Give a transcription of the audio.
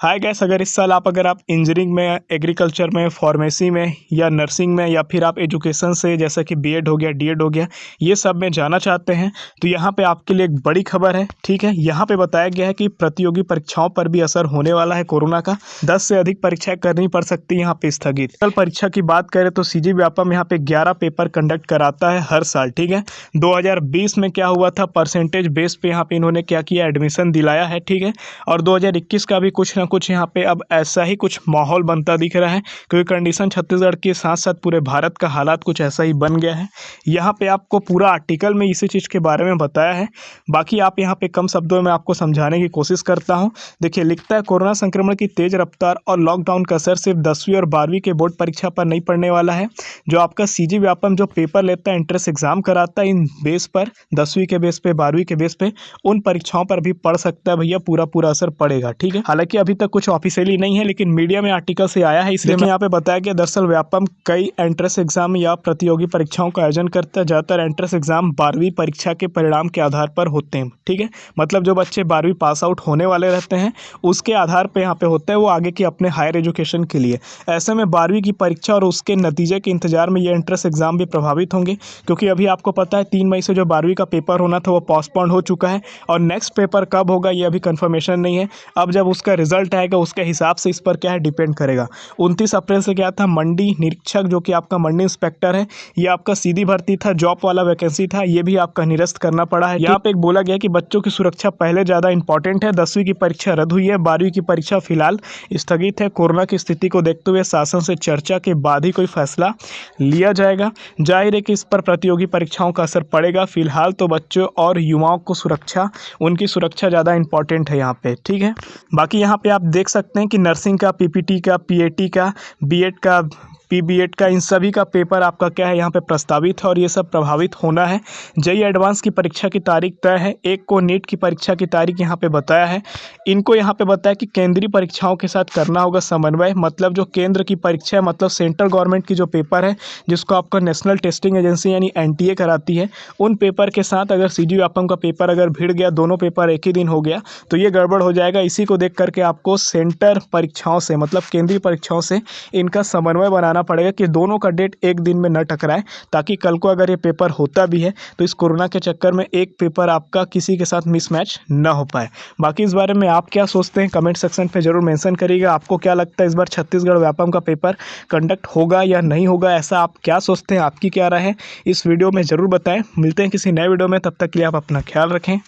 Hi guys, अगर इस साल अगर आप इंजीनियरिंग में, एग्रीकल्चर में, फार्मेसी में या नर्सिंग में या फिर आप एजुकेशन से जैसा कि बीएड हो गया, डीएड हो गया, ये सब में जाना चाहते हैं तो यहाँ पे आपके लिए एक बड़ी खबर है। ठीक है, यहाँ पे बताया गया है कि प्रतियोगी परीक्षाओं पर भी असर होने वाला है कोरोना का। 10 से अधिक परीक्षाएं करनी पड़ सकती है यहाँ पे स्थगित। कल परीक्षा की बात करें तो सीजी व्यापम यहाँ पे 11 पेपर कंडक्ट कराता है हर साल। ठीक है, 2020 में क्या हुआ था, परसेंटेज बेस पे यहाँ पे इन्होंने क्या किया, एडमिशन दिलाया है। ठीक है, और 2021 का भी कुछ ना कुछ यहाँ पे अब ऐसा ही कुछ माहौल बनता दिख रहा है, क्योंकि कंडीशन छत्तीसगढ़ के साथ साथ पूरे भारत का हालात कुछ ऐसा ही बन गया है। यहाँ पे आपको पूरा आर्टिकल में इसी चीज़ के बारे में बताया है। बाकी आप यहाँ पे कम शब्दों में आपको समझाने की कोशिश करता हूँ। देखिए, लिखता है कोरोना संक्रमण की तेज रफ्तार और लॉकडाउन का असर सिर्फ 10वीं और 12वीं के बोर्ड परीक्षा पर नहीं पड़ने वाला है। जो आपका सीजी व्यापम जो पेपर लेता है, एंट्रेंस एग्जाम कराता है, इन बेस पर 10वीं के बेस पे, 12वीं के बेस पे उन परीक्षाओं पर भी पड़ सकता है भैया, पूरा असर पड़ेगा। ठीक है, हालांकि अभी तक कुछ ऑफिशियली नहीं है, लेकिन मीडिया में आर्टिकल से आया है, इसलिए यहाँ पे बताया गया। दरअसल व्यापम कई एंट्रेंस एग्जाम या प्रतियोगी परीक्षाओं का आयोजन करता है। ज़्यादातर एंट्रेंस एग्जाम 12वीं परीक्षा के परिणाम के आधार पर होते हैं। ठीक है, मतलब जो बच्चे 12वीं पास आउट होने वाले रहते हैं उसके आधार पर यहाँ पे होता है वो आगे की अपने हायर एजुकेशन के लिए। ऐसे में 12वीं की परीक्षा और उसके नतीजे के इंतजार में ये एंट्रेंस एग्जाम भी प्रभावित होंगे, क्योंकि अभी आपको पता है 3 मई से जो 12वीं का पेपर होना था वो पोस्टपोन्ड हो चुका है, और नेक्स्ट पेपर कब होगा ये अभी कंफर्मेशन नहीं है। अब जब उसका रिजल्ट आएगा उसके हिसाब से इस पर क्या है डिपेंड करेगा। 29 अप्रैल से क्या था, मंडी निरीक्षक जो कि आपका मंडी इंस्पेक्टर है, ये आपका सीधी भर्ती था, जॉब वाला वैकेंसी था, ये भी आपका निरस्त करना पड़ा है। यहाँ पे एक बोला गया कि बच्चों की सुरक्षा पहले ज़्यादा इंपॉर्टेंट है। 10वीं की परीक्षा रद्द हुई है, 12वीं की परीक्षा फिलहाल स्थगित है। कोरोना की स्थिति को देखते हुए शासन से चर्चा के बाद ही कोई फैसला लिया जाएगा। जाहिर है कि इस पर प्रतियोगी परीक्षाओं का असर पड़ेगा। फिलहाल तो बच्चों और युवाओं को सुरक्षा, उनकी सुरक्षा ज़्यादा इंपॉर्टेंट है यहाँ पे। ठीक है, बाकी यहाँ पे आप देख सकते हैं कि नर्सिंग का, पीपीटी का, पीएटी का, बीएड का, पीबीएड का, इन सभी का पेपर आपका क्या है यहाँ पे प्रस्तावित है, और ये सब प्रभावित होना है। जेईई एडवांस की परीक्षा की तारीख तय है। एक को नीट की परीक्षा की तारीख यहाँ पे बताया है। इनको यहाँ पे बताया कि केंद्रीय परीक्षाओं के साथ करना होगा समन्वय, मतलब जो केंद्र की परीक्षा है, मतलब सेंट्रल गवर्नमेंट की जो पेपर है जिसको आपका नेशनल टेस्टिंग एजेंसी यानी एनटीए कराती है, उन पेपर के साथ अगर सीजी व्यापम का पेपर अगर भिड़ गया, दोनों पेपर एक ही दिन हो गया तो ये गड़बड़ हो जाएगा। इसी को देख करके आपको सेंटर परीक्षाओं से, मतलब केंद्रीय परीक्षाओं से इनका समन्वय बनाना पड़ेगा कि दोनों का डेट एक दिन में न टकराए, ताकि कल को अगर ये पेपर होता भी है तो इस कोरोना के चक्कर में एक पेपर आपका किसी के साथ मिसमैच न हो पाए। बाकी इस बारे में आप क्या सोचते हैं कमेंट सेक्शन पे जरूर मेंशन करिएगा। आपको क्या लगता है इस बार छत्तीसगढ़ व्यापम का पेपर कंडक्ट होगा या नहीं होगा, ऐसा आप क्या सोचते हैं, आपकी क्या राय है, इस वीडियो में ज़रूर बताएं। मिलते हैं किसी नए वीडियो में, तब तक के लिए आप अपना ख्याल रखें।